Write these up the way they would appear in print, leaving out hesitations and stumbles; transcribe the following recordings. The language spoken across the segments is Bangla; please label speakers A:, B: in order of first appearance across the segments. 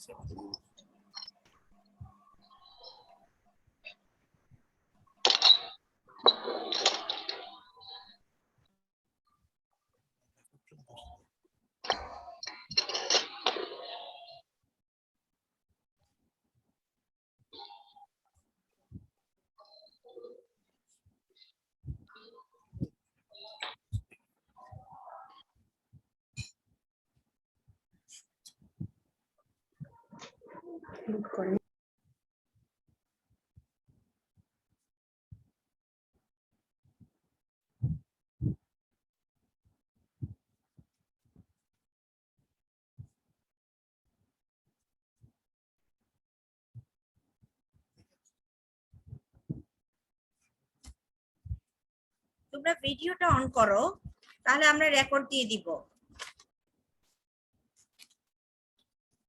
A: তোমরা ভিডিওটা অন করো, তাহলে আমরা রেকর্ড দিয়ে দিব।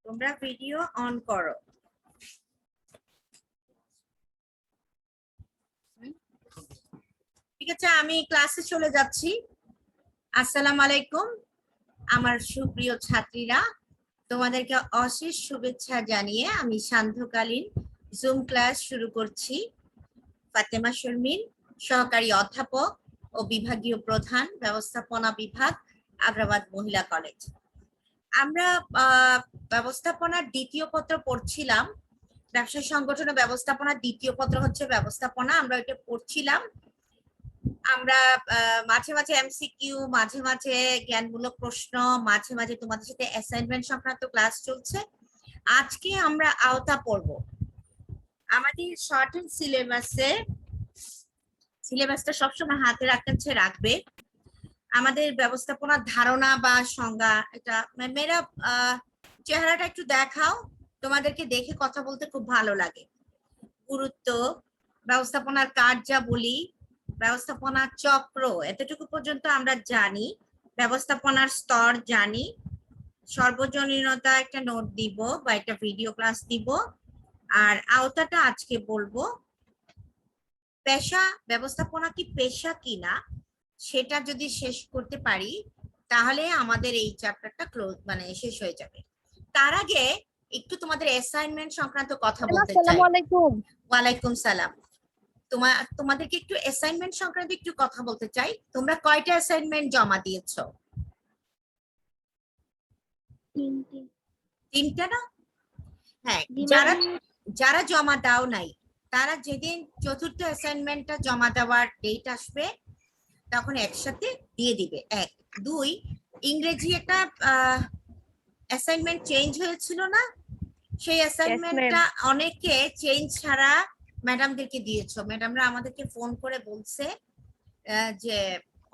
A: তোমরা ভিডিও অন করো। ঠিক আছে, আমি ক্লাসে চলে যাচ্ছি। আসসালামু আলাইকুম আমার সুপ্রিয় ছাত্রীরা, তোমাদেরকে অশেষ শুভেচ্ছা জানিয়ে আমি সান্ধ্যকালীন জুম ক্লাস শুরু করছি। ফাতেমা শর্মিন, সহকারী অধ্যাপক ও বিভাগীয় প্রধান, ব্যবস্থাপনা বিভাগ, আগ্রাবাদ মহিলা কলেজ। আমরা ব্যবস্থাপনার দ্বিতীয় পত্র পড়ছিলাম। ব্যবসা সংগঠন ও ব্যবস্থাপনার দ্বিতীয় পত্র হচ্ছে ব্যবস্থাপনা, আমরা এটা পড়ছিলাম। আমরা মাঝে মাঝে এমসিকিউ, মাঝে মাঝে জ্ঞানমূলক প্রশ্ন, মাঝে মাঝে তোমাদের সাথে অ্যাসাইনমেন্ট সংক্রান্ত ক্লাস চলছে। আজকে আমরা আওতা পড়ব। আমাদের শর্ট এন্ড সিলেবাসটা সবসময় হাতে রাখবে। আমাদের ব্যবস্থাপনার ধারণা বা সংজ্ঞা, এটা মেয়েরা চেহারাটা একটু দেখাও, তোমাদেরকে দেখে কথা বলতে খুব ভালো লাগে। গুরুত্ব, ব্যবস্থাপনার কার্যাবলী, ব্যবস্থাপনার চক্র, এতটুকু পর্যন্ত আমরা জানি। ব্যবস্থাপনার স্তর জানি। সর্বজনীনতা একটা নোট দিব বা একটা ভিডিও ক্লাস দিব। আর আওতাটা আজকে বলবো। পেশা, ব্যবস্থাপনা কি পেশা কিনা সেটা যদি শেষ করতে পারি তাহলে আমাদের এই চ্যাপ্টারটা ক্লোজ শেষ হয়ে যাবে। তার আগে একটু তোমাদের অ্যাসাইনমেন্ট সংক্রান্ত কথা বলতে চাই।
B: আসসালামু আলাইকুম।
A: ওয়ালাইকুম সালাম। তোমাদেরকে একটু অ্যাসাইনমেন্ট সংক্রান্ত একটু কথা বলতে চাই। তোমরা কয়টা অ্যাসাইনমেন্ট জমা দিয়েছো? 3টা না? হ্যাঁ, যারা জমা দাও নাই তারা যেদিন চতুর্থ অ্যাসাইনমেন্টটা জমা দেওয়ার ডেট আসবে তখন একসাথে দিয়ে দিবে। 1, 2 ইংরেজি একটা অ্যাসাইনমেন্ট চেঞ্জ হয়েছিল না? সেই অ্যাসাইনমেন্টটা অনেকে চেঞ্জ ছাড়া ম্যাডামদেরকে দিয়েছো। ম্যাডামরা আমাদেরকে ফোন করে বলছে যে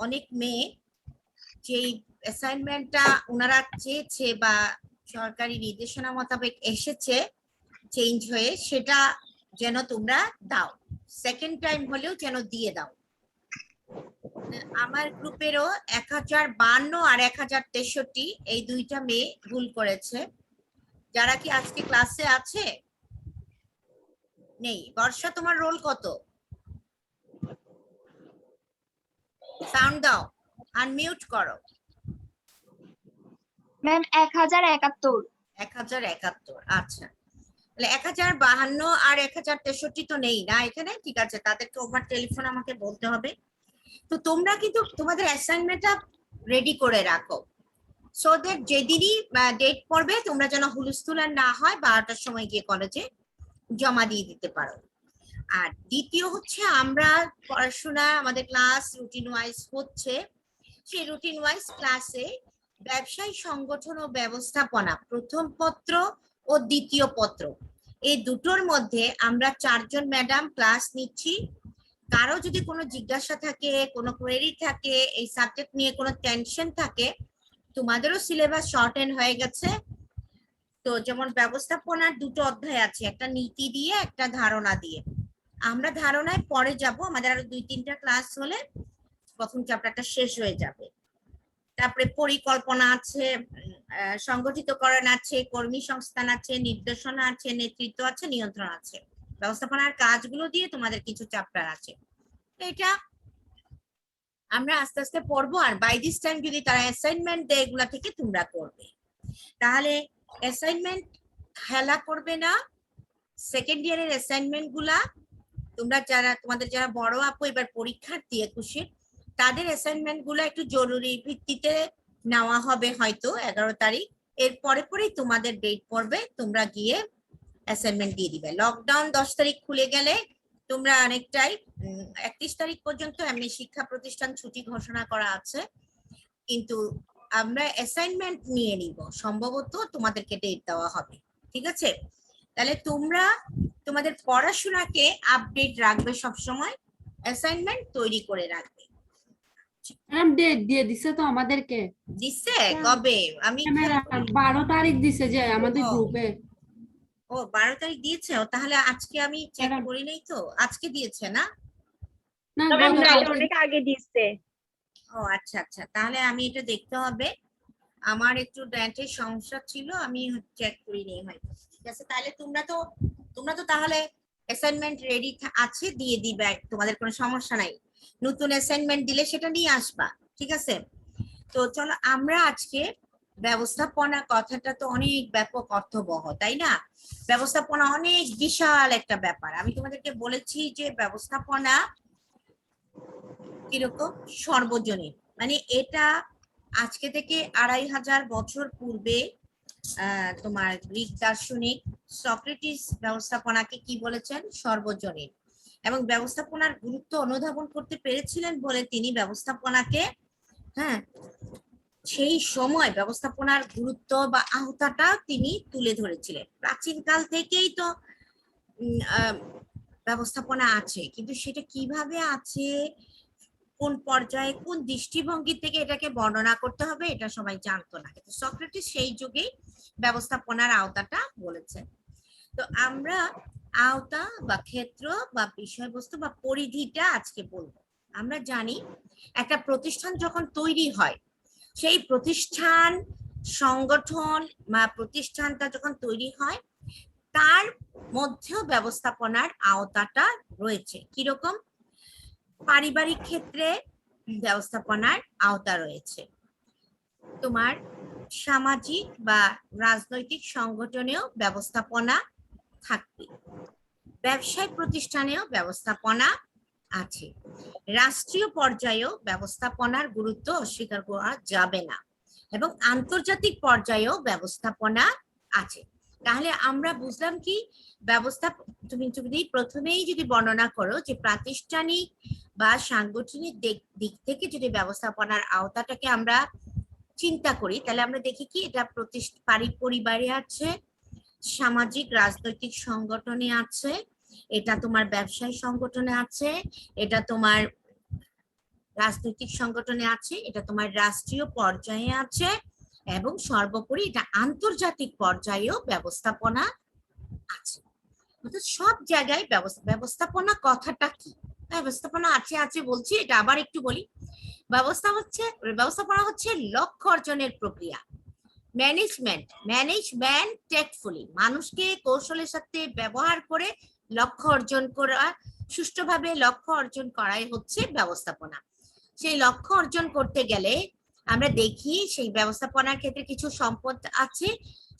A: অনেক মেয়ে যেই অ্যাসাইনমেন্টটা ওনারা চেয়েছে বা সরকারি নির্দেশনা মোতাবেক এসেছে চেঞ্জ হয়ে, সেটা যেন তোমরা দাও, সেকেন্ড টাইম হলেও যেন দিয়ে দাও। আমার গ্রুপেরও 1052 আর 1063 এই দুইটা মেয়ে ভুল করেছে। যারা কি আজকে ক্লাসে আছে? নেই। বর্ষা, তোমার রোল কত? সাউন্ড দাও, আনমিউট করো।
B: ম্যাম 1071।
A: 1071, আচ্ছা। তাহলে 1052 আর 1063 তো নেই না এখানে। ঠিক আছে, তাদেরকে ওভার টেলিফোন আমাকে বলতে হবে। তো তোমরা কিন্তু তোমাদের অ্যাসাইনমেন্টটা রেডি করে রাখো, সো দ্যাট যেদিনই ডেট পড়বে তোমরা যেন হুলস্থুল না হয়, 12টার সময় গিয়ে কলেজে জমা দিয়ে দিতে পারো। আর দ্বিতীয় হচ্ছে, আমরা পড়াশোনা, আমাদের ক্লাস রুটিন ওয়াইজ হচ্ছে। সেই রুটিন ওয়াইজ ক্লাসে ব্যবসায়ী সংগঠন ও ব্যবস্থাপনা প্রথম পত্র ও দ্বিতীয় পত্র, এই দুটোর মধ্যে আমরা 4 জন ম্যাডাম ক্লাস নিচ্ছি। কারো যদি কোনো জিজ্ঞাসা থাকে, কোনো কোয়েরি থাকে, এই সাবজেক্ট নিয়ে কোনো টেনশন থাকে, তোমাদেরও সিলেবাস শর্ট এন্ড হয়ে গেছে। তো যেমন ব্যবস্থাপনার 2টো অধ্যায় আছে, একটা নীতি দিয়ে, একটা ধারণা দিয়ে। আমরা ধারণায় পরে যাব, আমাদের আরো 2-3টা ক্লাস হলে প্রথম চ্যাপ্টারটা শেষ হয়ে যাবে। তারপরে পরিকল্পনা আছে, সংগঠিতকরণ আছে, কর্মী সংস্থান আছে, নির্দেশনা আছে, নেতৃত্ব আছে, নিয়ন্ত্রণ আছে। ব্যবস্থাপনার কাজগুলো দিয়ে তোমাদের কিছু চ্যাপ্টার আছে। এটা আমরা আস্তে আস্তে পড়বো। আর বাই দিস টাইম যদি তারা অ্যাসাইনমেন্ট দেয়, এগুলা থেকে তোমরা করবে। তাহলে অ্যাসাইনমেন্ট খেলা করবে না। সেকেন্ড ইয়ারের অ্যাসাইনমেন্ট গুলা তোমরা তোমাদের যারা বড় আপু এবার পরীক্ষার্থী 21-এর, তাদের অ্যাসাইনমেন্ট গুলো একটু জরুরি ভিত্তিতে নেওয়া হবে হয়তো 11 তারিখ। এর পরে পরেই তোমাদের ডেট পড়বে, তোমরা গিয়ে অ্যাসাইনমেন্ট দিয়ে দিবে। লকডাউন 10 তারিখ খুলে গেলে তোমরা অনেকটাই 31 তারিখ পর্যন্ত এমনি শিক্ষা প্রতিষ্ঠান ছুটি ঘোষণা করা আছে, কিন্তু আমরা অ্যাসাইনমেন্ট নিয়ে নিব, সম্ভবত তোমাদেরকে ডেট দেওয়া হবে। ঠিক আছে, তাহলে তোমরা তোমাদের পড়াশোনাকে আপডেট রাখবে, সব সময় অ্যাসাইনমেন্ট তৈরি করে রাখবে।
C: ম্যাম ডেট দিয়ে দিছে তো আমাদেরকে।
A: দিছে কবে? আমি
C: 12 তারিখ দিছে যে আমাদের
A: ও।
C: গ্রুপে।
A: ও 12 তারিখ দিয়েছে? ও তাহলে আজকে আমি চেক
C: ম্যাডাম।
A: করি নাই তো, আজকে দিয়েছে না?
C: না
D: ম্যাম না, এটা
C: গতকালকে।
D: অনেক আগে দিচ্ছে।
A: ও আচ্ছা আচ্ছা, তাহলে আমি এটা দেখতে হবে, আমার একটু ডেন্টের সমস্যা ছিল, আমি চেক করিনি হয়তো। ঠিক আছে, তাহলে তোমরা তো তাহলে অ্যাসাইনমেন্ট রেডি আছে, দিয়ে দিবে, তোমাদের কোনো সমস্যা নাই। নতুন অ্যাসাইনমেন্ট দিলে সেটা নিয়ে আসবা, ঠিক আছে? তো চলো আমরা আজকে ব্যবস্থাপনা, কথাটা তো অনেক ব্যাপক অর্থবহ, তাই না? ব্যবস্থাপনা অনেক বিশাল একটা ব্যাপার। আমি তোমাদেরকে বলেছি যে ব্যবস্থাপনা কিরকম সর্বজনীন, মানে এটা আজকে থেকে 2500 বছর পূর্বে তোমার গ্রিক দার্শনিক সক্রেটিস ব্যবস্থাপনাকে কি বলেছেন? সর্বজনীন। এবং ব্যবস্থাপনার গুরুত্ব অনুধাবন করতে পেরেছিলেন বলে তিনি ব্যবস্থাপনাকে, হ্যাঁ, সেই সময় ব্যবস্থাপনার গুরুত্ব বা আওতাটা তিনি তুলে ধরেছিলেন। প্রাচীনকাল থেকেই তো ব্যবস্থাপনা আছে, কিন্তু সেটা কিভাবে আছে, কোন পর্যায়ে, কোন দৃষ্টিভঙ্গি থেকে এটাকে বর্ণনা করতে হবে, এটা সবাই জানতো না, কিন্তু সক্রেটিস সেই যুগেই ব্যবস্থাপনার আওতাটা বলেছেন। তো আমরা আওতা বা ক্ষেত্র বা বিষয়বস্তু বা পরিধিটা আজকে বলবো। আমরা জানি একটা প্রতিষ্ঠান যখন তৈরি হয়, সেই প্রতিষ্ঠান, সংগঠন বা প্রতিষ্ঠানটা যখন তৈরি হয়, তার মধ্যেও ব্যবস্থাপনার আওতাটা রয়েছে। কিরকম? পারিবারিক ক্ষেত্রে ব্যবস্থাপনার আওতা রয়েছে, তোমার সামাজিক বা রাজনৈতিক সংগঠনেও ব্যবস্থাপনা থাকবে, ব্যবসায় প্রতিষ্ঠানেও ব্যবস্থাপনা আছে, রাষ্ট্রীয় পর্যায়েও ব্যবস্থাপনার গুরুত্ব অস্বীকার করা যাবে না, এবং আন্তর্জাতিক পর্যায়েও ব্যবস্থাপনা আছে। তাহলে আমরা বুঝলাম কি, তুমি যদি প্রথমেই যদি বর্ণনা করো যে প্রাতিষ্ঠানিক বা সাংগঠনিক দিক থেকে যদি ব্যবস্থাপনার আওতাটাকে আমরা চিন্তা করি, তাহলে আমরা দেখি কি এটা পরিবারে আছে, সামাজিক রাজনৈতিক সংগঠনে আছে, এটা তোমার ব্যবসায়ী সংগঠনে আছে, এটা তোমার রাজনৈতিক সংগঠনে আছে, এটা তোমার রাষ্ট্রীয় পর্যায়ে আছে, এবং সর্বোপরি এটা আন্তর্জাতিক পর্যায়েও ব্যবস্থাপনা আছে। অর্থাৎ সব জায়গায় ব্যবস্থাপনা কথাটা কি? ব্যবস্থাপনা আছে আছে বলছি, এটা আবার একটু বলি। ব্যবস্থাপনা হচ্ছে লক্ষ্য অর্জনের প্রক্রিয়া। ম্যানেজমেন্ট টেকফুলি, মানুষকে কৌশলের সাথে ব্যবহার করে লক্ষ্য অর্জন করা, সুষ্ঠুভাবে লক্ষ্য অর্জন করাই হচ্ছে ব্যবস্থাপনা। সেই লক্ষ্য অর্জন করতে গেলে আমরা দেখি সেই ব্যবস্থাপনার ক্ষেত্রে কিছু সম্পদ আছে,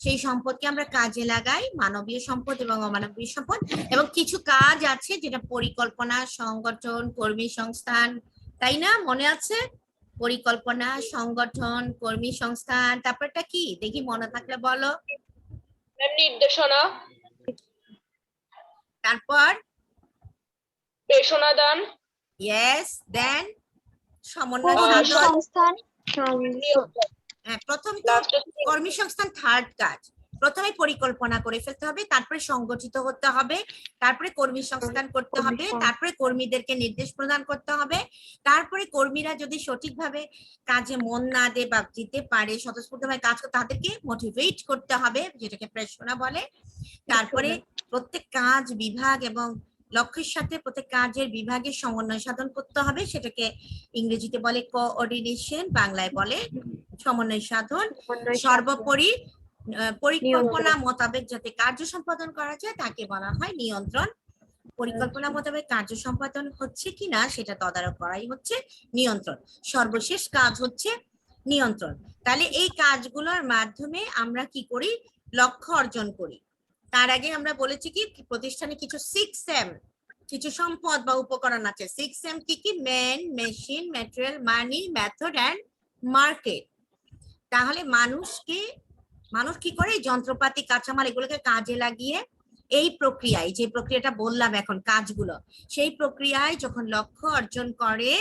A: সেই সম্পদকে আমরা কাজে লাগাই, মানবীয় সম্পদ এবং অমানবীয় সম্পদ, এবং কিছু কাজ আছে যেটা পরিকল্পনা, সংগঠন, কর্মী সংস্থান, তাই না? মনে আছে? পরিকল্পনা, সংগঠন, কর্মী সংস্থান, তারপরটা কি দেখি মনে থাকলে বলো।
D: নির্দেশনা,
A: তারপর
D: পেশনা দান,
A: ইয়েস, দেন সমন্বয়
B: কর্মী
A: সাধন।
B: সংস্থান,
A: প্রথম তো কর্মী সংস্থান থার্ড কাজ। প্রথমে পরিকল্পনা করে ফেলতে হবে, তারপরে সংগঠিত হতে হবে, তারপরে কর্মী সংস্থান করতে হবে, তারপরে কর্মীদেরকে নির্দেশ প্রদান করতে হবে, তারপরে কর্মীরা যদি সঠিকভাবে কাজে মন না দেয় বা দিতে পারে, স্বতঃস্ফূর্তভাবে কাজ করতে, তাদেরকে মোটিভেট করতে হবে, যেটাকে প্রেরণা বলে। তারপরে প্রত্যেক কাজ, বিভাগ এবং লক্ষ্যের সাথে প্রত্যেক কাজের বিভাগের সমন্বয় সাধন করতে হবে, সেটাকে ইংরেজিতে বলে কোঅর্ডিনেশন, বাংলায় বলে সমন্বয় সাধন। সর্বোপরি পরিকল্পনা মোতাবেক যাতে কার্য সম্পাদন করা যায় তাকে বলা হয় নিয়ন্ত্রণ। পরিকল্পনা মোতাবেক কার্য সম্পাদন হচ্ছে কিনা সেটা তদারক করাই হচ্ছে নিয়ন্ত্রণ। সর্বশেষ কাজ হচ্ছে নিয়ন্ত্রণ। তাহলে এই কাজগুলোর মাধ্যমে আমরা কি করি? লক্ষ্য অর্জন করি। তার আগে আমরা বলেছি কি প্রতিষ্ঠানে কিছু 6M কিছু সম্পদ বা উপকরণ আছে। 6M কি কি? Man, machine, material, money, method and market. তাহলে মানুষ কি করে? এই যন্ত্রপাতি, কাঁচামাল এগুলোকে কাজে লাগিয়ে এই প্রক্রিয়ায়, যে প্রক্রিয়াটা বললাম এখন কাজগুলো, সেই প্রক্রিয়ায় যখন লক্ষ্য অর্জন করে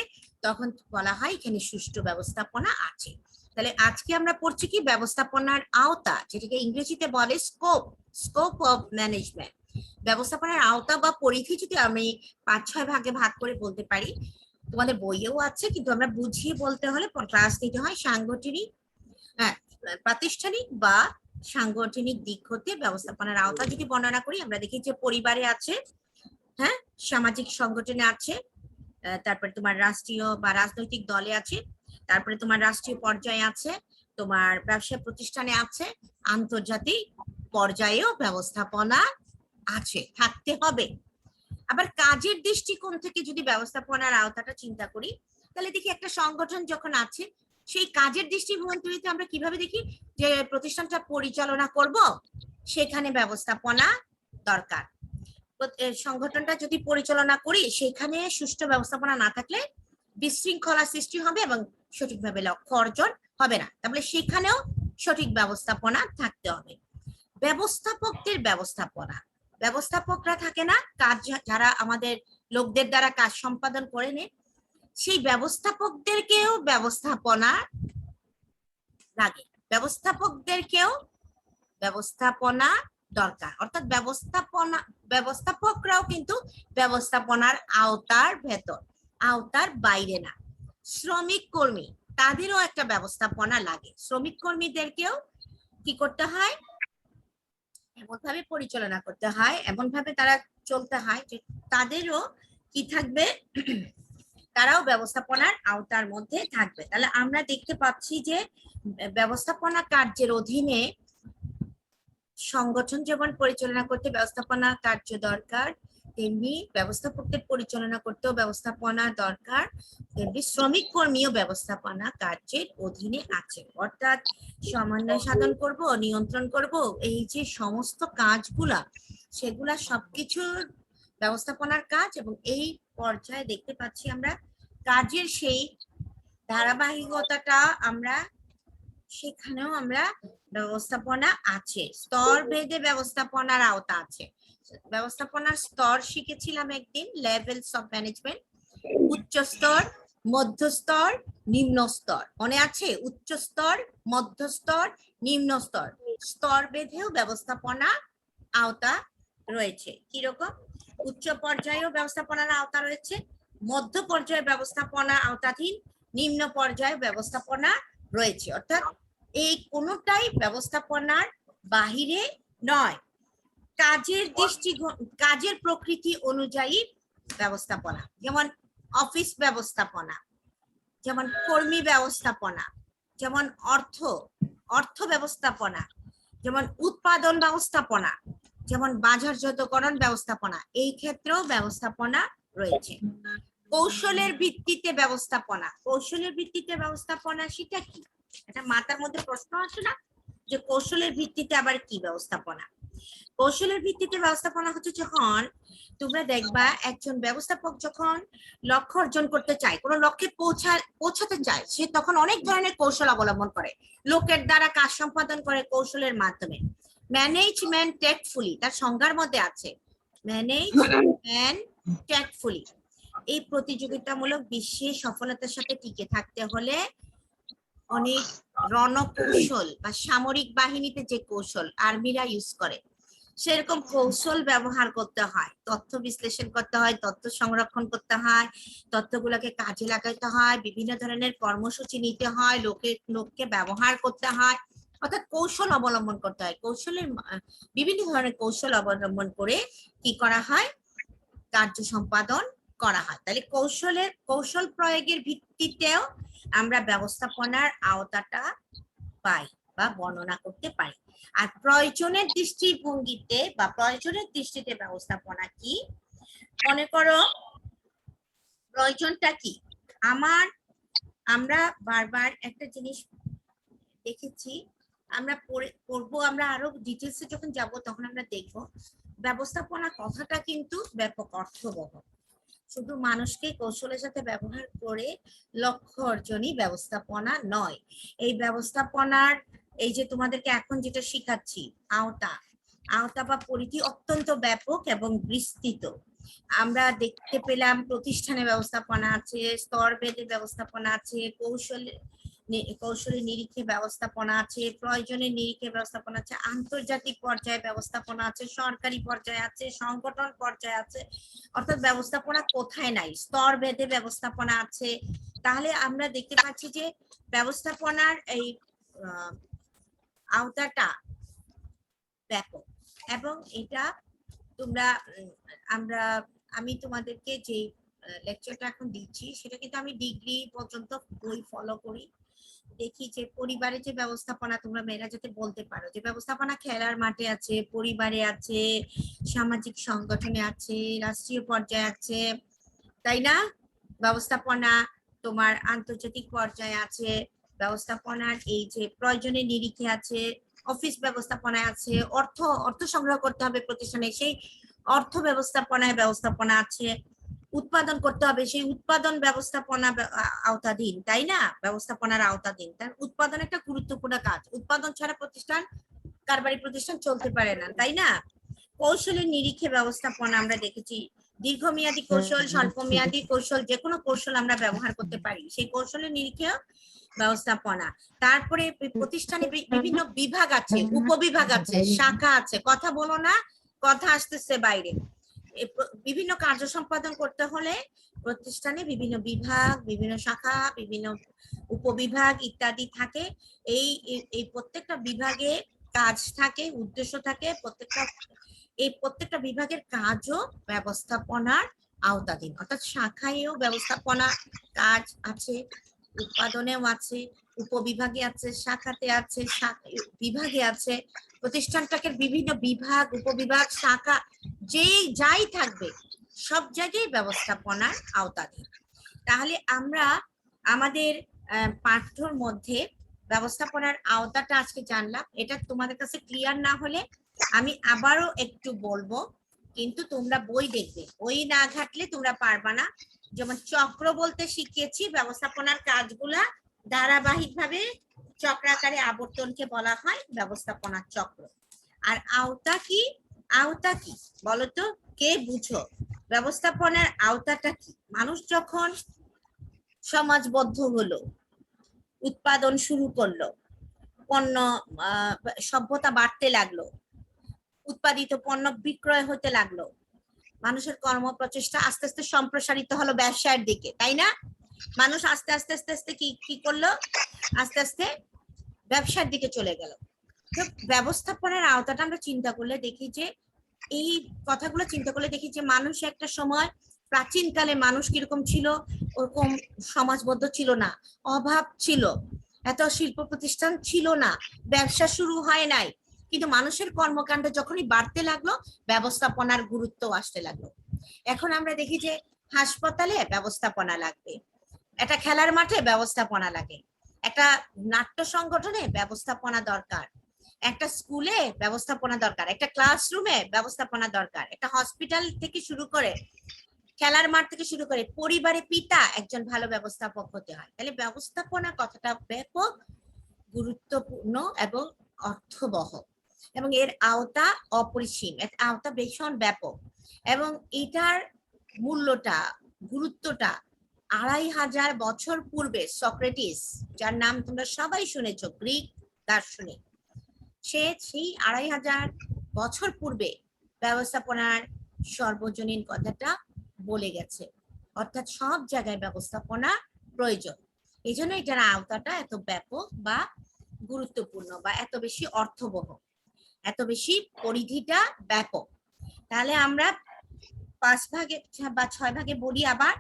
A: তখন বলা হয় এখানে সুষ্ঠু ব্যবস্থাপনা আছে। তাহলে আজকে আমরা পড়ছি কি ব্যবস্থাপনার আওতা, যেটাকে ইংরেজিতে বলে স্কোপ অফ ম্যানেজমেন্ট। ব্যবস্থাপনার আওতা বা পরিধি যদি আমি 5-6 ভাগে ভাগ করে বলতে পারি, তোমাদের বইয়েও আছে, কিন্তু আমরা বুঝিয়ে বলতে হলে ক্লাস নিতে হয়। সাংগঠনিক, প্রাতিষ্ঠানিক বা সাংগঠনিক দিক হতে ব্যবস্থাপনার আওতা যদি বর্ণনা করি, আমরা দেখি যে পরিবারে আছে, হ্যাঁ, সামাজিক সংগঠনে আছে, তারপরে তোমার রাষ্ট্রীয় বা রাজনৈতিক দলে আছে, তারপরে তোমার রাষ্ট্রীয় পর্যায়ে আছে, তোমার ব্যবসা প্রতিষ্ঠানে আছে, আন্তর্জাতিক পর্যায়েও ব্যবস্থাপনা আছে, থাকতে হবে। আবার কাজের দৃষ্টিকোণ থেকে যদি ব্যবস্থাপনার আওতাটা চিন্তা করি, তাহলে দেখি একটা সংগঠন যখন আছে, সেই কাজের দৃষ্টিকোণ থেকে আমরা কিভাবে দেখি যে প্রতিষ্ঠানটা পরিচালনা করব, সেখানে ব্যবস্থাপনা দরকার। সংগঠনটা যদি পরিচালনা করি, সেখানে সুষ্ঠু ব্যবস্থাপনা না থাকলে বিশৃঙ্খলা সৃষ্টি হবে এবং সঠিকভাবে লক্ষ্য অর্জন হবে না। তাহলে সেখানেও সঠিক ব্যবস্থাপনা থাকতে হবে। ব্যবস্থাপকদের ব্যবস্থাপকরা থাকে না, কাজ যারা আমাদের লোকদের দ্বারা কাজ সম্পাদন করে নেয়, সেই ব্যবস্থাপকদেরকেও ব্যবস্থাপনা লাগে, ব্যবস্থাপনা দরকার। অর্থাৎ ব্যবস্থাপকরাও কিন্তু ব্যবস্থাপনার আওতার বাইরে না। শ্রমিক কর্মী, তাদেরও একটা ব্যবস্থাপনা লাগে। শ্রমিক কর্মীদেরকেও কি করতে হয়? এমন ভাবে পরিচালনা করতে হয়, এমন ভাবে তারা চলতে হয় যে তাদেরও কি থাকবে? তারাও ব্যবস্থাপনার আওতার মধ্যে থাকবে। তাহলে আমরা দেখতে পাচ্ছি যে ব্যবস্থাপনা কার্যের অধীনে সংগঠন যেমন পরিচালনা করতে ব্যবস্থাপনা কার্য দরকার, তেমনি ব্যবস্থাপকদের পরিচালনা করতেও ব্যবস্থাপনা দরকার, তেমনি শ্রমিক কর্মীও ব্যবস্থাপনা কার্যের অধীনে আছে। অর্থাৎ সমন্বয় সাধন করব, নিয়ন্ত্রণ করব, এই যে সমস্ত কাজগুলা, সেগুলা সবকিছুর ব্যবস্থাপনার কাজ। এবং এই পর্যায়ে দেখতে পাচ্ছি আমরা কাজের সেই ধারাবাহিকতাটা, আমরা সেখানেও আমরা ব্যবস্থাপনা আছে। স্তর ভেদে ব্যবস্থাপনার আওতা আছে। ব্যবস্থাপনার স্তর শিখেছিলাম একদিন, লেভেলস অফ ম্যানেজমেন্ট। উচ্চ স্তর, মধ্য স্তর, নিম্ন স্তর, মনে আছে? উচ্চ স্তর, মধ্য স্তর, নিম্ন স্তর। স্তর ভেদেও ব্যবস্থাপনা আওতা রয়েছে। কিরকম? উচ্চ পর্যায়েও ব্যবস্থাপনার আওতা রয়েছে, মধ্য পর্যায়ে ব্যবস্থাপনা আওতাধীন, নিম্ন পর্যায়ে ব্যবস্থাপনা রয়েছে। অর্থাৎ এই কোনোটাই ব্যবস্থাপনার বাহিরে নয়। কাজের প্রকৃতি অনুযায়ী ব্যবস্থাপনা, যেমন অফিস ব্যবস্থাপনা, যেমন কর্মী ব্যবস্থাপনা, যেমন অর্থ ব্যবস্থাপনা, যেমন উৎপাদন ব্যবস্থাপনা, যেমন বাজারজাতকরণ ব্যবস্থাপনা, এই ক্ষেত্রেও ব্যবস্থাপনা রয়েছে। কৌশলের ভিত্তিতে ব্যবস্থাপনা সেটা কি? এটা মাথার মধ্যে প্রশ্ন আসে না যে কৌশলের ভিত্তিতে আবার কি ব্যবস্থাপনা? কৌশলের ভিত্তিতে ব্যবস্থাপনা হচ্ছে যখন তোমরা দেখবা একজন ব্যবস্থাপক যখন লক্ষ্য অর্জন করতে চায়, কোনো লক্ষ্যে পৌঁছাতে চায়, সে তখন অনেক ধরনের কৌশল অবলম্বন করে, লোকের দ্বারা কাজ সম্পাদন করে কৌশলের মাধ্যমে। ম্যানেজমেন্ট ট্যাক্টফুলি, তার সংজ্ঞার মধ্যে আছে ম্যানেজমেন্ট ট্যাক্টফুলি। এই প্রতিযোগিতামূলক বিশ্বে সফলতার সাথে টিকে থাকতে হলে অনেক রণকৌশল বা সামরিক বাহিনীতে যে কৌশল আর্মিরা ইউজ করে, সেরকম কৌশল ব্যবহার করতে হয়। তথ্য বিশ্লেষণ করতে হয়, তথ্য সংরক্ষণ করতে হয়, তথ্যগুলোকে কাজে লাগাতে হয়, বিভিন্ন ধরনের কর্মসূচি নিতে হয়, লোককে ব্যবহার করতে হয়। অর্থাৎ কৌশল অবলম্বন করতে হয়। বিভিন্ন ধরনের কৌশল অবলম্বন করে কি করা হয়? কার্য সম্পাদন করা হয়। তাহলে কৌশল প্রয়োগের ভিত্তিতেও আমরা ব্যবস্থাপনার আওতাটা পাই বা বর্ণনা করতে পারি। আর প্রয়োজনের দৃষ্টিতে ব্যবস্থাপনা কি? মনে করো প্রয়োজনটা কি? আমরা বারবার একটা জিনিস দেখেছি, আমরা পড়বো, আমরা আরো ডিটেলসে যখন যাব তখন আমরা দেখব ব্যবস্থাপনা কথাটা কিন্তু ব্যাপক অর্থবহ। শুধু মানুষকে কৌশলের সাথে ব্যবহার করে লক্ষ্য অর্জনই ব্যবস্থাপনা নয়। এই ব্যবস্থাপনার এই যে তোমাদেরকে এখন যেটা শিখাচ্ছি আওতা বা পরিধি অত্যন্ত ব্যাপক এবং বিস্তৃত। আমরা দেখতে পেলাম প্রতিষ্ঠানে ব্যবস্থাপনা আছে, স্তরভেদে ব্যবস্থাপনা আছে, কৌশলের নিরিখে ব্যবস্থাপনা আছে, প্রয়োজনের নিরিখে ব্যবস্থাপনা আছে, আন্তর্জাতিক পর্যায়ে ব্যবস্থাপনা আছে, সরকারি পর্যায়ে আছে, সংগঠন পর্যায়ে আছে। অর্থাৎ ব্যবস্থাপনা কোথায় নাই, স্তরভেদে ব্যবস্থাপনা আছে। তাহলে আমরা দেখতে পাচ্ছি যে ব্যবস্থাপনার এই আওতাটা ব্যাপক। এবং এটা তোমরা আমি তোমাদেরকে যে লেকচারটা এখন দিচ্ছি সেটা কিন্তু আমি ডিগ্রি পর্যন্ত বই ফলো করি। দেখি যে পরিবারে যে ব্যবস্থাপনা, তোমরা মেয়েরা যাতে বলতে পারো যে ব্যবস্থাপনা খেলার মাঠে আছে, পরিবারে আছে, সামাজিক সংগঠনে আছে, রাষ্ট্রীয় পর্যায়ে আছে, তাই না? ব্যবস্থাপনা তোমার আন্তর্জাতিক পর্যায়ে আছে, ব্যবস্থাপনার এই যে প্রয়োজনের নিরিখে আছে, অফিস ব্যবস্থাপনায় আছে, অর্থ সংগ্রহ করতে হবে প্রতিষ্ঠানে, সেই অর্থ ব্যবস্থাপনা আছে, উৎপাদন করতে হবে, সেই উৎপাদন ব্যবস্থাপনা আওতাধীন, তাই না? ব্যবস্থাপনার আওতাধীন। তার উৎপাদন একটা গুরুত্বপূর্ণ কাজ, উৎপাদন ছাড়া কারবারি প্রতিষ্ঠান চলতে পারে না, তাই না? কৌশলের নিরিখে ব্যবস্থাপনা আমরা দেখেছি, দীর্ঘমেয়াদী কৌশল, স্বল্পমেয়াদী কৌশল, যে কোনো কৌশল আমরা ব্যবহার করতে পারি, সেই কৌশলের নিরিখেও ব্যবস্থাপনা। তারপরে প্রতিষ্ঠানে বিভিন্ন বিভাগ আছে, উপবিভাগ আছে, শাখা আছে, কথা বলো না, কথা আসতেছে বাইরে। বিভিন্ন কার্য সম্পাদন করতে হলে প্রতিষ্ঠানে বিভিন্ন বিভাগ, বিভিন্ন শাখা, বিভিন্ন উপবিভাগ ইত্যাদি থাকে। এই প্রত্যেকটা বিভাগে কাজ থাকে, উদ্দেশ্য থাকে, প্রত্যেকটা বিভাগের কাজও ব্যবস্থাপনার আওতাধীন। অর্থাৎ শাখায়ও ব্যবস্থাপনা কাজ আছে, উৎপাদনেও আছে, উপবিভাগে আছে, শাখাতে আছে, বিভাগে আছে। প্রতিষ্ঠানটাকে বিভিন্ন বিভাগ, উপবিভাগ, শাখা যাই থাকবে সব জায়গায় ব্যবস্থাপনার আওতাধীন। তাহলে আমরা আমাদের পাঠ্যর মধ্যে ব্যবস্থাপনার আওতাটা আজকে জানলাম। এটা তোমাদের কাছে ক্লিয়ার না হলে আমি আবারও একটু বলবো, কিন্তু তোমরা বই দেখবে, বই না ঘাটলে তোমরা পারবা না। যেমন চক্র বলতে শিখিয়েছি, ব্যবস্থাপনার কাজগুলা ধারাবাহিকভাবে চক্রাকারে আবর্তনকে বলা হয় ব্যবস্থাপনার চক্র। আর আওতা কি বলতো, কে বুঝো? ব্যবস্থাপনার আওতাটা কি? মানুষ যখন সমাজবদ্ধ হলো, উৎপাদন শুরু করলো, পণ্য সভ্যতা বাড়তে লাগলো, উৎপাদিত পণ্য বিক্রয় হতে লাগলো, মানুষের কর্ম প্রচেষ্টা আস্তে আস্তে সম্প্রসারিত হলো ব্যবসার দিকে, তাই না? মানুষ আস্তে আস্তে কি করলো? আস্তে আস্তে ব্যবসার দিকে চলে গেল। তো ব্যবস্থাপনার আওতাটা আমরা চিন্তা করলে দেখি যে এই কথাগুলো চিন্তা করলে দেখি যে মানুষ একটা সময়, প্রাচীনকালে মানুষ কিরকম ছিল, ওরকম সমাজবদ্ধ ছিল না, অভাব ছিল, এত শিল্প প্রতিষ্ঠান ছিল না, ব্যবসা শুরু হয় নাই, কিন্তু মানুষের কর্মকাণ্ড যখনই বাড়তে লাগলো ব্যবস্থাপনার গুরুত্ব আসতে লাগলো। এখন আমরা দেখি যে হাসপাতালে ব্যবস্থাপনা লাগবে, একটা খেলার মাঠে ব্যবস্থাপনা লাগে, একটা নাট্য সংগঠনে ব্যবস্থাপনা দরকার, একটা স্কুলে ব্যবস্থাপনা দরকার, একটা ক্লাসরুমে ব্যবস্থাপনা দরকার, একটা হসপিটাল থেকে শুরু করে, খেলার মাঠ থেকে শুরু করে পরিবারে পিতা একজন ভালো ব্যবস্থাপক হতে হয়। তাহলে ব্যবস্থাপনা কথাটা ব্যাপক গুরুত্বপূর্ণ এবং অর্থবহ, এবং এর আওতা অপরিসীম, এর আওতা ভীষণ ব্যাপক, এবং এটার মূল্যটা, গুরুত্বটা 2500 বছর পূর্বে সক্রেটিস, যার নাম তোমরা সবাই শুনেছো, গ্রিক দার্শনিক, সেই 2500 বছর পূর্বে ব্যবস্থাপনার সর্বজনীন কথাটা বলে গেছে। অর্থাৎ সব জায়গায় ব্যবস্থাপনা প্রয়োজন, এই জন্য এটার আওতাটা এত ব্যাপক বা গুরুত্বপূর্ণ বা এত বেশি অর্থবহ, এত বেশি পরিধিটা ব্যাপক। তাহলে আমরা 5 ভাগে বা 6 ভাগে বলি। আবার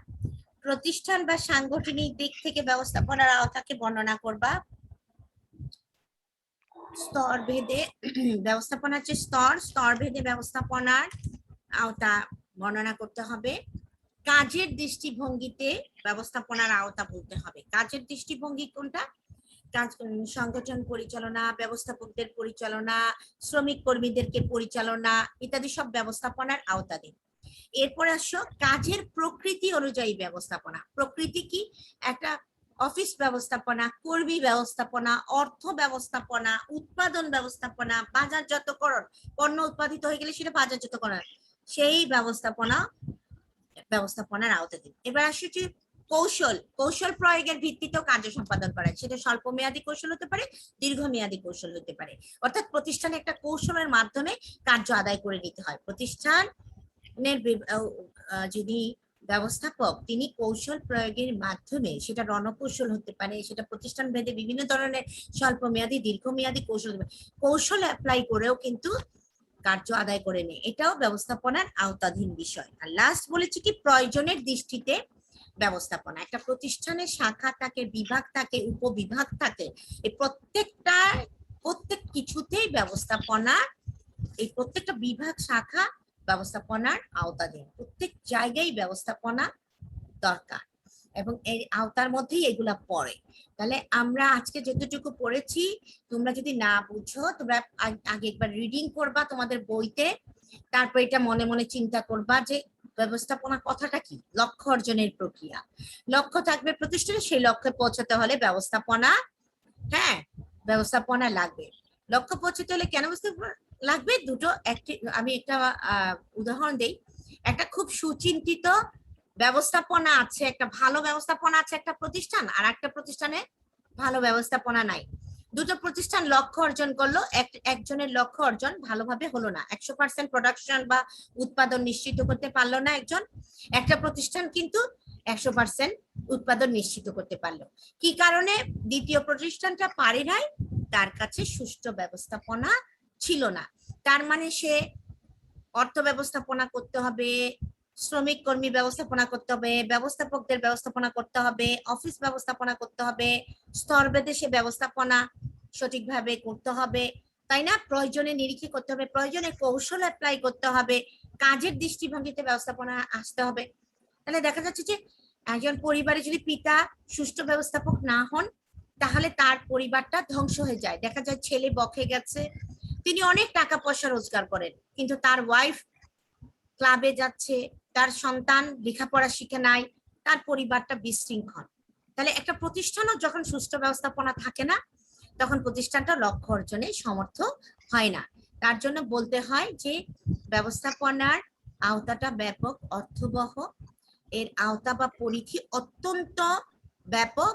A: প্রতিষ্ঠান বা সাংগঠনিক দিক থেকে ব্যবস্থাপনার আওতাকে বর্ণনা করবা। স্তর ভেদে ব্যবস্থাপনার যে স্তর ভেদে ব্যবস্থাপনার আওতা বর্ণনা করতে হবে। কাজের দৃষ্টিভঙ্গিতে ব্যবস্থাপনার আওতা বলতে হবে। কাজের দৃষ্টিভঙ্গি কোনটা? কাজ সংগঠন পরিচালনা, ব্যবস্থাপকদের পরিচালনা, শ্রমিক কর্মীদেরকে পরিচালনা ইত্যাদি সব ব্যবস্থাপনার আওতাধীন। এরপরে আসো কাজের প্রকৃতি অনুযায়ী ব্যবস্থাপনা। প্রকৃতি কি? একটা অফিস ব্যবস্থাপনা, কর্মী ব্যবস্থাপনা, অর্থ ব্যবস্থাপনা, উৎপাদন ব্যবস্থাপনা, বাজারজাতকরণ, পণ্য উৎপাদিত হয়ে গেলে সেটা বাজারজাতকরণ, সেই ব্যবস্থাপনার আওতাধীন। এবার আসি যে কৌশল প্রয়োগের ভিত্তিতেও কার্য সম্পাদন করা, সেটা স্বল্প মেয়াদী কৌশল হতে পারে, দীর্ঘমেয়াদী কৌশল হতে পারে। অর্থাৎ প্রতিষ্ঠানে একটা কৌশলের মাধ্যমে কার্য আদায় করে নিতে হয়। প্রতিষ্ঠানের যিনি ব্যবস্থাপক তিনি কৌশল প্রয়োগের মাধ্যমে, সেটা রণকৌশল হতে পারে, সেটা প্রতিষ্ঠান ভেদে বিভিন্ন ধরনের স্বল্প মেয়াদী দীর্ঘমেয়াদী কৌশল অ্যাপ্লাই করেও কিন্তু কার্য আদায় করে নেয়। এটাও ব্যবস্থাপনার আওতাধীন বিষয়। আর লাস্ট বলেছি কি প্রয়োজনের দৃষ্টিতে ব্যবস্থাপনা। একটা প্রতিষ্ঠানের শাখা থাকে, বিভাগ থাকে, উপবিভাগ থাকে, এই প্রত্যেক কিছুতেই ব্যবস্থাপনা, এই প্রত্যেকটা বিভাগ শাখা ব্যবস্থাপনার আওতাধীন। প্রত্যেক জায়গায় ব্যবস্থাপনা দরকার এবং এই আওতার মধ্যেই এগুলা পড়ে। তাহলে আমরা আজকে যতটুকু পড়েছি, তোমরা যদি না বুঝো তোমরা আগে একবার রিডিং করবা তোমাদের বইতে, তারপর এটা মনে মনে চিন্তা করবা যে ব্যবস্থাপনা কথাটা কি। লক্ষ্য অর্জনের প্রক্রিয়া, লক্ষ্য থাকবে প্রতিষ্ঠানে, সেই লক্ষ্যে পৌঁছাতে হলে ব্যবস্থাপনা লাগবে। লক্ষ্য পৌঁছাতে হলে কেন লাগবে? দুটো আমি একটা উদাহরণ দেই। একটা খুব সুচিন্তিত ব্যবস্থাপনা আছে, একটা ভালো ব্যবস্থাপনা আছে একটা প্রতিষ্ঠান, আর একটা প্রতিষ্ঠানে ভালো ব্যবস্থাপনা নাই। দুটো প্রতিষ্ঠান লক্ষ্য অর্জন করলো, একজনের লক্ষ্য অর্জন ভালোভাবে হলো না, 100% প্রোডাকশন বা উৎপাদন নিশ্চিত করতে পারলো না একজন। একটা প্রতিষ্ঠান কিন্তু 100% উৎপাদন নিশ্চিত করতে পারলো। কি কারণে? দ্বিতীয় প্রতিষ্ঠানটা পারে নাই, তার কাছে সুষ্ঠু ব্যবস্থাপনা ছিল না। তার মানে সে অর্থ ব্যবস্থাপনা করতে হবে, শ্রমিক কর্মী ব্যবস্থাপনা করতে হবে, ব্যবস্থাপকদের ব্যবস্থাপনা করতে হবে, অফিস ব্যবস্থাপনা করতে হবে, স্তরভেদে সে ব্যবস্থাপনা সঠিকভাবে করতে হবে, তাই না? প্রয়োজনে নিরীক্ষে করতে হবে, প্রয়োজনে কৌশল অ্যাপ্লাই করতে হবে, কাজের দৃষ্টিভঙ্গিতে ব্যবস্থাপনা আসতে হবে। তাহলে দেখা যাচ্ছে যে একজন পরিবারে যদি পিতা সুষ্ঠু ব্যবস্থাপক না হন, তাহলে তার পরিবারটা ধ্বংস হয়ে যায়। দেখা যায় ছেলে বকে গেছে, তিনি অনেক টাকা পয়সা রোজগার করেন, কিন্তু তার ওয়াইফ ক্লাবে যাচ্ছে, তার সন্তান লেখাপড়া শিখে নাই, তার পরিবারটা বিশৃঙ্খল। তাহলে একটা প্রতিষ্ঠানও যখন সুষ্ঠু ব্যবস্থাপনা থাকে না, তখন প্রতিষ্ঠানটা লক্ষ্য অর্জনে সমর্থ হয় না। তার জন্য বলতে হয় যে ব্যবস্থাপনার আওতাটা ব্যাপক, অর্থবহ, এর আওতা বা পরিধি অত্যন্ত ব্যাপক,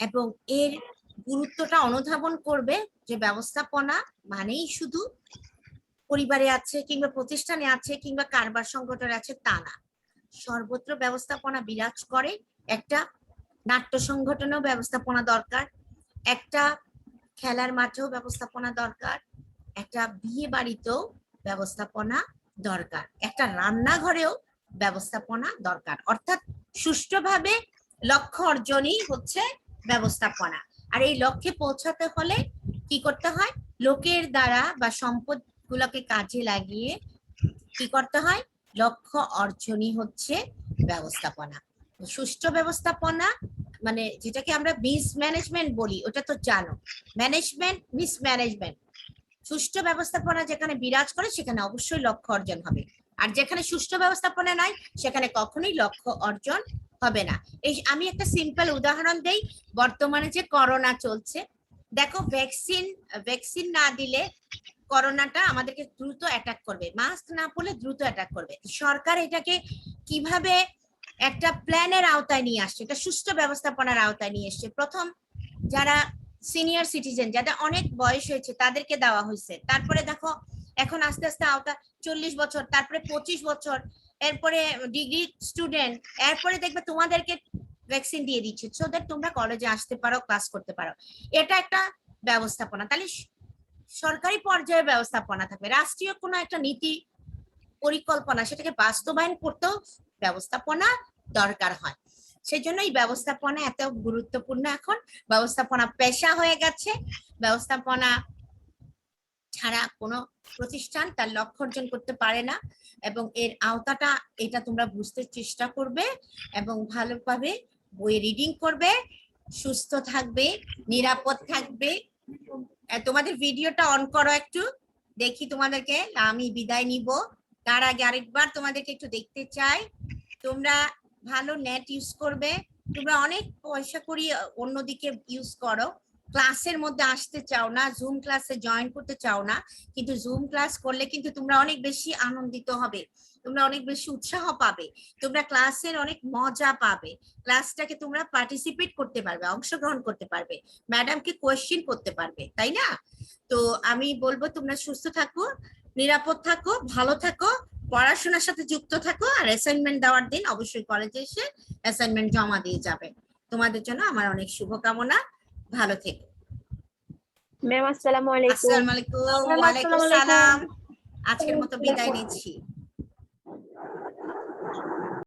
A: এবং এর গুরুত্বটা অনুধাবন করবে যে ব্যবস্থাপনা মানেই শুধু পরিবারে আছে কিংবা প্রতিষ্ঠানে আছে কিংবা কারবার সংগঠনে আছে তা না। সর্বত্র ব্যবস্থাপনা বিরাজ করে। একটা নাট্য সংগঠনেও ব্যবস্থাপনা দরকার, একটা খেলার মাঠেও ব্যবস্থাপনা দরকার, একটা বিয়ে বাড়িতেও ব্যবস্থাপনা দরকার, একটা রান্নাঘরেও ব্যবস্থাপনা দরকার। অর্থাৎ সুষ্ঠুভাবে লক্ষ্য অর্জনই হচ্ছে ব্যবস্থাপনা। আর এই লক্ষ্যে পৌঁছাতে হলে কি করতে হয়? লোকের দ্বারা বা সম্পদ গুলোকে কাজে লাগিয়ে কি করতে হয়? লক্ষ্য অর্জনই হচ্ছে ব্যবস্থাপনা। সুষ্ঠু ব্যবস্থাপনা মানে যেটাকে আমরা মিসম্যানেজমেন্ট বলি, ওটা তো জানো, ম্যানেজমেন্ট মিসম্যানেজমেন্ট। সুষ্ঠু ব্যবস্থাপনা যেখানে বিরাজ করে সেখানে অবশ্যই লক্ষ্য অর্জন হবে, আর যেখানে সুষ্ঠু ব্যবস্থাপনা নাই সেখানে কখনোই লক্ষ্য অর্জন হবে না। এই আমি একটা সিম্পল উদাহরণ দেই। বর্তমানে যে করোনা চলছে, দেখো ভ্যাকসিন না দিলে করোনাটা আমাদেরকে দ্রুত অ্যাটাক করবে, মাস্ক না পরলে দ্রুত অ্যাটাক করবে। সরকার এটাকে কিভাবে একটা প্ল্যানের আওতায় নিয়ে আসছে, এটা সুষ্ঠু ব্যবস্থাপনার আওতায় নিয়ে এসছে। প্রথম যারা সিনিয়র সিটিজেন, যাদের অনেক বয়স হয়েছে তাদেরকে দেওয়া হয়েছে। তারপরে দেখো এখন আস্তে আস্তে আওতা 40 বছর, তারপরে 25 বছর, এরপরে ডিগ্রি স্টুডেন্ট, এরপরে দেখবে তোমাদেরকে ভ্যাকসিন দিয়ে দিচ্ছে সো দ্যাট তোমরা কলেজে আসতে পারো, ক্লাস করতে পারো। এটা একটা ব্যবস্থাপনা। তাহলে সরকারি পর্যায়ে ব্যবস্থাপনা থাকবে, রাষ্ট্রীয় কোনো একটা নীতি পরিকল্পনা সেটাকে বাস্তবায়ন করতেও ব্যবস্থাপনা দরকার হয়। সেই জন্য এই ব্যবস্থাপনা এত গুরুত্বপূর্ণ। এখন ব্যবস্থাপনা পেশা হয়ে গেছে। ব্যবস্থাপনা ছাড়া কোনো প্রতিষ্ঠান তার লক্ষ্য অর্জন করতে পারে না, এবং এর আওতাটা এটা তোমরা বুঝতে চেষ্টা করবে এবং ভালোভাবে বই রিডিং করবে। সুস্থ থাকবে, নিরাপদ থাকবে। তোমাদের ভিডিওটা অন করো একটু, দেখি তোমাদেরকে। আমি বিদায় নিব, তার আগে আরেকবার তোমাদেরকে একটু দেখতে চাই। তোমরা ভালো নেট ইউজ করবে। তোমরা অনেক পয়সা করি অন্যদিকে ইউজ করো, ক্লাসের মধ্যে আসতে চাও না, জুম ক্লাসে জয়েন করতে চাও না, কিন্তু জুম ক্লাস করলে কিন্তু তোমরা অনেক বেশি আনন্দিত হবে, তোমরা অনেক বেশি উৎসাহ পাবে, তোমরা ক্লাসের অনেক মজা পাবে, ক্লাসটাকে তোমরা পার্টিসিপেট করতে পারবে, অংশগ্রহণ করতে পারবে, ম্যাডামকে কোয়েশ্চেন করতে পারবে, তাই না? তো আমি বলবো তোমরা সুস্থ থাকো, নিরাপদ থাকো, ভালো থাকো, পড়াশোনার সাথে যুক্ত থাকো, আর অ্যাসাইনমেন্ট দেওয়ার দিন অবশ্যই কলেজে এসে অ্যাসাইনমেন্ট জমা দিয়ে যাবে। তোমাদের জন্য আমার অনেক শুভকামনা, ভালো থেকো।
D: ম্যাম আসসালামু আলাইকুম।
A: আসসালামু আলাইকুম। ওয়ালাইকুম আসসালাম। আজকের মতো বিদায় নিচ্ছি।